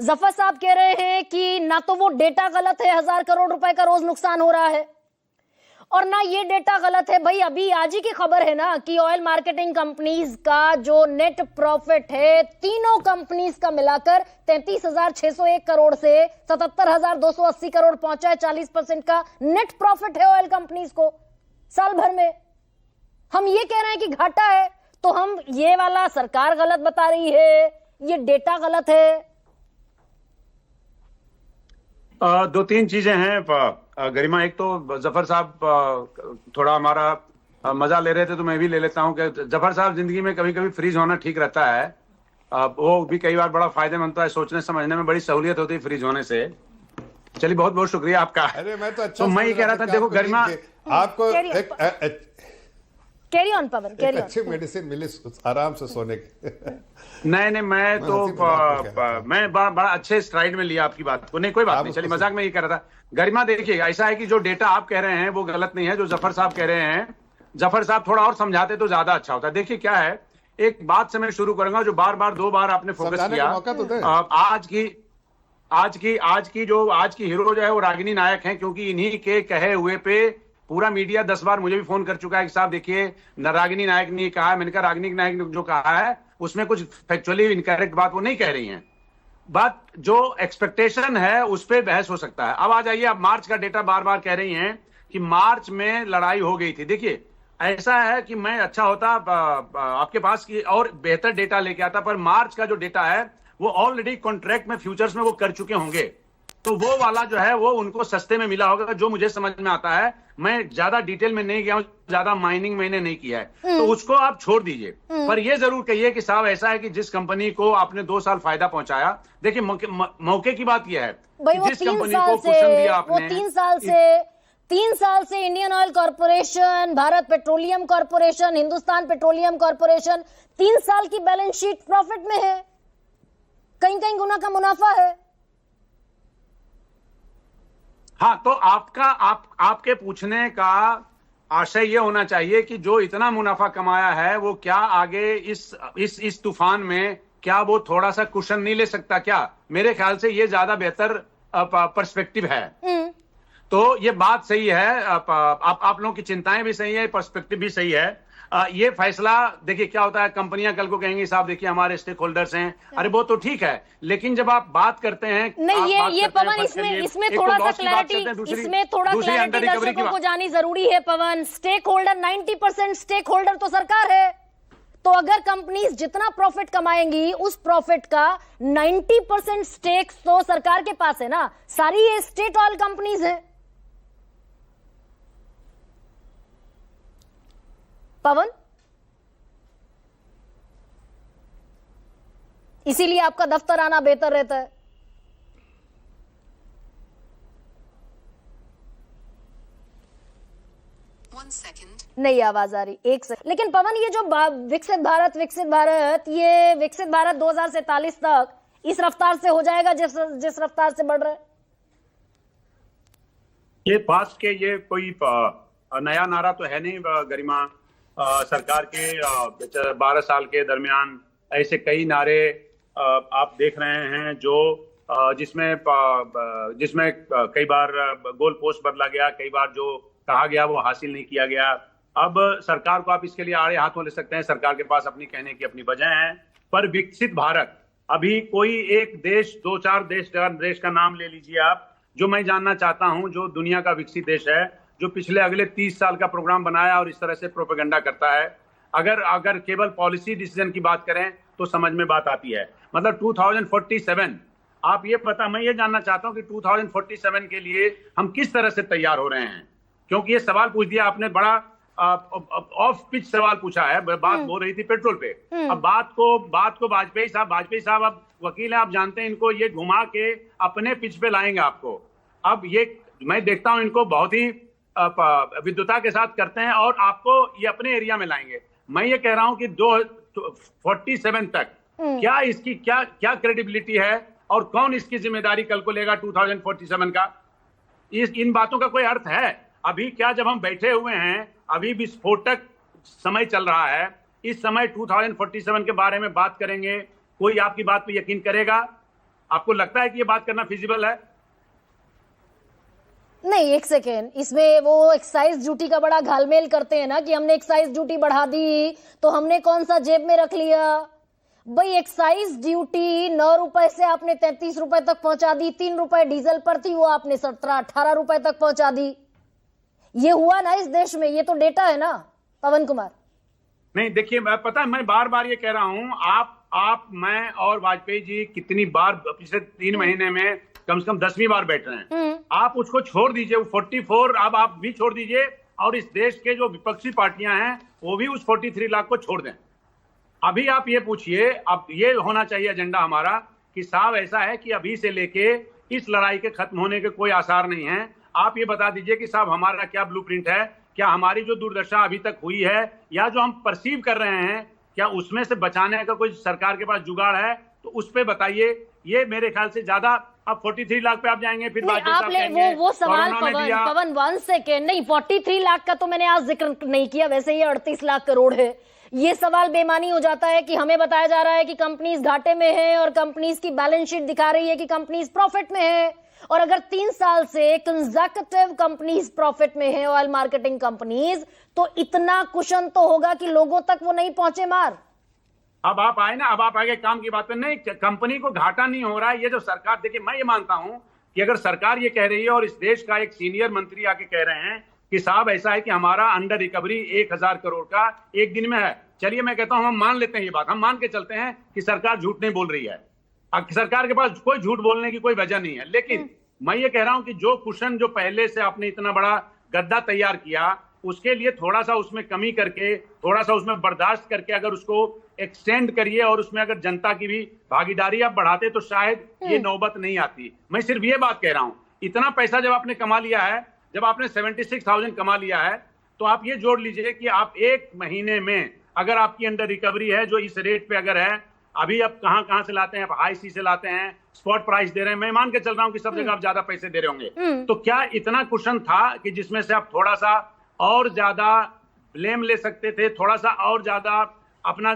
जफर साहब कह रहे हैं कि ना तो वो डेटा गलत है, 1000 करोड़ रुपए का रोज नुकसान हो रहा है, और ना ये डेटा गलत है। भाई अभी आज ही की खबर है ना कि ऑयल मार्केटिंग कंपनीज का जो नेट प्रॉफिट है तीनों कंपनीज का मिलाकर 33,601 करोड़ से 77,280 करोड़ पहुंचा है। 40% का नेट प्रॉफिट है ऑयल कंपनीज को साल भर में। हम ये कह रहे हैं कि घाटा है, तो हम ये वाला सरकार गलत बता रही है, ये डेटा गलत है। दो तीन चीजें हैं गरिमा। एक तो जफर साहब थोड़ा हमारा मजा ले रहे थे, तो मैं भी ले लेता हूं कि जफर साहब जिंदगी में कभी कभी फ्रीज होना ठीक रहता है। वो भी कई बार बड़ा फायदेमंद होता है, सोचने समझने में बड़ी सहूलियत होती है फ्रीज होने से। चलिए बहुत बहुत शुक्रिया आपका। अरे मैं तो अच्छा, तो मैं ये कह रहा था, देखो गरिमा आपको carry on Pawan, carry on. अच्छी मेडिसिन मिली आराम से सोने की। नहीं मैं तो मैं बड़ा अच्छे स्ट्राइड में लिया आपकी बात को। नहीं कोई बात नहीं, चलिए मजाक में ये कह रहा था। गरिमा देखिए, ऐसा है कि जो डेटा आप कह रहे हैं वो गलत नहीं है, जो जफर साहब कह रहे हैं, जफर साहब थोड़ा और समझाते तो ज्यादा अच्छा होता। देखिए क्या है, एक बात से मैं शुरू करूंगा जो बार बार 2 बार आपने फोकस किया। आज की हीरो जो है वो रागिनी नायक हैं, क्योंकि इन्हीं के कहे हुए पे पूरा मीडिया 10 बार मुझे भी फोन कर चुका है कि साहब देखिए रागिनी नायक ने कहा है। मैंने कहा रागिनी नायक ने जो कहा है उसमें कुछ फैक्चुअली इनकरेक्ट बात वो नहीं कह रही हैं। बात जो एक्सपेक्टेशन है उस पर बहस हो सकता है। अब आ जाइए, अब मार्च का डेटा बार बार कह रही हैं कि मार्च में लड़ाई हो गई थी। देखिए ऐसा है कि मैं अच्छा होता आपके पास की और बेहतर डेटा लेके आता, पर मार्च का जो डेटा है वो ऑलरेडी कॉन्ट्रैक्ट में फ्यूचर्स में वो कर चुके होंगे, तो वो वाला जो है वो उनको सस्ते में मिला होगा, जो मुझे समझ में आता है। मैं ज्यादा डिटेल में नहीं गया हूं, ज्यादा माइनिंग मैंने नहीं किया है, तो उसको आप छोड़ दीजिए। पर ये जरूर कहिए कि साहब ऐसा है कि जिस कंपनी को आपने 2 साल फायदा पहुंचाया, देखिए मौके की बात यह है कि जिस कंपनी को कुशन दिया आपने, 3 साल से Indian oil corporation, Bharat petroleum corporation, Hindustan petroleum corporation 3 साल की बैलेंस शीट प्रॉफिट में है, कहीं कहीं गुना का मुनाफा है। हाँ, तो आपके पूछने का आशय ये होना चाहिए कि जो इतना मुनाफा कमाया है वो क्या आगे इस तूफान में क्या वो थोड़ा सा कुशन नहीं ले सकता क्या? मेरे ख्याल से ये ज्यादा बेहतर पर्सपेक्टिव है। तो ये बात सही है, आप लोगों की चिंताएं भी सही है, पर्सपेक्टिव भी सही है। ये फैसला देखिए क्या होता है, कंपनियां कल को कहेंगी साहब देखिए हमारे स्टेक होल्डर्स हैं, अरे वो तो ठीक है, लेकिन जब आप बात करते हैं नहीं, ये पवन इसमें थोड़ा सा क्लैरिटी, इसमें थोड़ा क्लैरिटी दर्शकों को जानी जरूरी है। पवन, स्टेक होल्डर 90% स्टेक होल्डर तो सरकार है, तो अगर कंपनीज जितना प्रॉफिट कमाएंगी उस प्रॉफिट का 90% स्टेक तो सरकार के पास है ना। सारी ये स्टेट ऑयल कंपनीज है। पवन, इसीलिए आपका दफ्तर आना बेहतर रहता है। नहीं आवाज आ रही, एक सेकंड। लेकिन पवन, ये जो विकसित भारत ये विकसित भारत 2047 तक इस रफ्तार से हो जाएगा जिस रफ्तार से बढ़ रहा है? ये बात के ये कोई नया नारा तो है नहीं गरिमा। सरकार के 12 साल के दरमियान ऐसे कई नारे आप देख रहे हैं जो जिसमें कई बार गोल पोस्ट बदला गया, कई बार जो कहा गया वो हासिल नहीं किया गया। अब सरकार को आप इसके लिए आड़े हाथों ले सकते हैं, सरकार के पास अपनी कहने की अपनी वजह है। पर विकसित भारत, अभी कोई एक देश, 2-4 देश का नाम ले लीजिए आप, जो मैं जानना चाहता हूं जो दुनिया का विकसित देश है, जो पिछले अगले 30 साल का प्रोग्राम बनाया और इस तरह से प्रोपेगेंडा करता है। अगर केवल पॉलिसी डिसीजन की बात करें तो समझ में बात आती है। मतलब 2047, आप ये पता, मैं ये जानना चाहता हूं कि 2047 के लिए हम किस तरह से तैयार हो रहे हैं, क्योंकि ये सवाल पूछ दिया आपने, बड़ा ऑफ पिच सवाल पूछा है। बात हो रही थी पेट्रोल पे, अब बात को वाजपेयी साहब अब वकील है, आप जानते हैं, इनको ये घुमा के अपने पिच पे लाएंगे आपको। अब ये मैं देखता हूं इनको बहुत ही विद्युता के साथ करते हैं और आपको ये अपने एरिया में लाएंगे। मैं ये कह रहा हूं कि 2047 तक क्या इसकी क्या क्रेडिबिलिटी है और कौन इसकी जिम्मेदारी कल को लेगा 2047 का? इन बातों का कोई अर्थ है? अभी क्या, जब हम बैठे हुए हैं, अभी विस्फोटक समय चल रहा है, इस समय 2047 के बारे में बात करेंगे, कोई आपकी बात पे यकीन करेगा? आपको लगता है कि ये बात करना फिजिबल है? नहीं, एक सेकेंड, इसमें वो एक्साइज ड्यूटी का बड़ा घालमेल करते हैं ना कि हमने एक्साइज ड्यूटी बढ़ा दी तो हमने कौन सा जेब में रख लिया। भाई एक्साइज ड्यूटी 9 रुपए से आपने 33 रुपए तक पहुंचा दी, 3 रुपए डीजल पर थी वो आपने 17-18 रुपए तक पहुंचा दी। ये हुआ ना इस देश में, ये तो डेटा है ना पवन कुमार। नहीं देखिए, पता है मैं बार बार ये कह रहा हूं, आप मैं और वाजपेयी जी कितनी बार पिछले 3 महीने में कम से कम 10वीं बार बैठ रहे हैं। आप उसको छोड़ दीजिए, वो 44 अब आप भी छोड़ दीजिए और इस देश के जो विपक्षी पार्टियां हैं वो भी उस 43 लाख को छोड़ दें। अभी आप ये पूछिए, अब ये होना चाहिए एजेंडा हमारा कि साहब ऐसा है कि अभी से लेके इस लड़ाई के खत्म होने के कोई आसार नहीं है। आप ये बता दीजिए कि साहब हमारा क्या ब्लूप्रिंट है, क्या हमारी जो दुर्दशा अभी तक हुई है या जो हम परसीव कर रहे हैं, क्या उसमें से बचाने का कोई सरकार के पास जुगाड़ है, तो उस पे बताइए। ये मेरे ख्याल से ज्यादा, अब 43 लाख पे आप जाएंगे फिर वो सवाल पवन 1 सेकेंड, नहीं 43 लाख का तो मैंने आज जिक्र नहीं किया, वैसे ये 38 लाख करोड़ है। ये सवाल बेमानी हो जाता है कि हमें बताया जा रहा है कि कंपनीज घाटे में है और कंपनीज की बैलेंस शीट दिखा रही है कि कंपनीज प्रॉफिट में है। और अगर 3 साल से कंसेक्यूटिव कंपनीज प्रॉफिट में है, ऑयल मार्केटिंग कंपनीज, तो इतना कुशन तो होगा कि लोगों तक वो नहीं पहुंचे मार। अब आप आए ना, अब आप आगे काम की बात पर, नहीं कंपनी को घाटा नहीं हो रहा है। ये जो सरकार, देखिए मैं ये मानता हूं कि अगर सरकार ये कह रही है और इस देश का एक सीनियर मंत्री आके कह रहे हैं कि साहब ऐसा है कि हमारा अंडर रिकवरी 1000 करोड़ का एक दिन में है, चलिए मैं कहता हूं हम मान लेते हैं ये बात, हम मान के चलते हैं कि सरकार झूठ नहीं बोल रही है। सरकार के पास कोई झूठ बोलने की कोई वजह नहीं है। लेकिन मैं ये कह रहा हूं कि जो कुशन जो पहले से आपने इतना बड़ा गद्दा तैयार किया, उसके लिए थोड़ा सा उसमें कमी करके, थोड़ा सा उसमें बर्दाश्त करके अगर उसको एक्सटेंड करिए और उसमें अगर जनता की भी भागीदारी आप बढ़ाते तो शायद ये नौबत नहीं आती। मैं सिर्फ ये बात कह रहा हूं, इतना पैसा जब आपने कमा लिया है, जब आपने 76,000 कमा लिया है, तो आप ये जोड़ लीजिए कि आप एक महीने में अगर आपकी अंडर रिकवरी है जो इस रेट पे अगर है, अभी आप कहां से लाते हैं, आप हाई सी से लाते हैं, स्पॉट प्राइस दे रहे हैं, मैं मान के चल रहा हूं कि सब जगह आप ज्यादा पैसे दे रहे होंगे, तो क्या इतना कुशन था कि जिसमें से आप थोड़ा सा और ज्यादा ब्लेम ले सकते थे, थोड़ा सा और ज्यादा अपना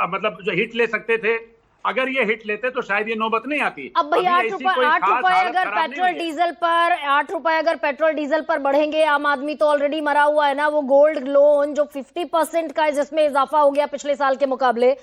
मतलब जो हिट ले सकते थे? अगर ये हिट लेते तो शायद ये नौबत नहीं आती। अब भाई 8 रुपए अगर पेट्रोल डीजल पर 8 रुपए अगर पेट्रोल डीजल पर बढ़ेंगे, आम आदमी तो ऑलरेडी मरा हुआ है ना। वो गोल्ड लोन जो 50% का है जिसमें इजाफा हो गया पिछले साल के मुकाबले,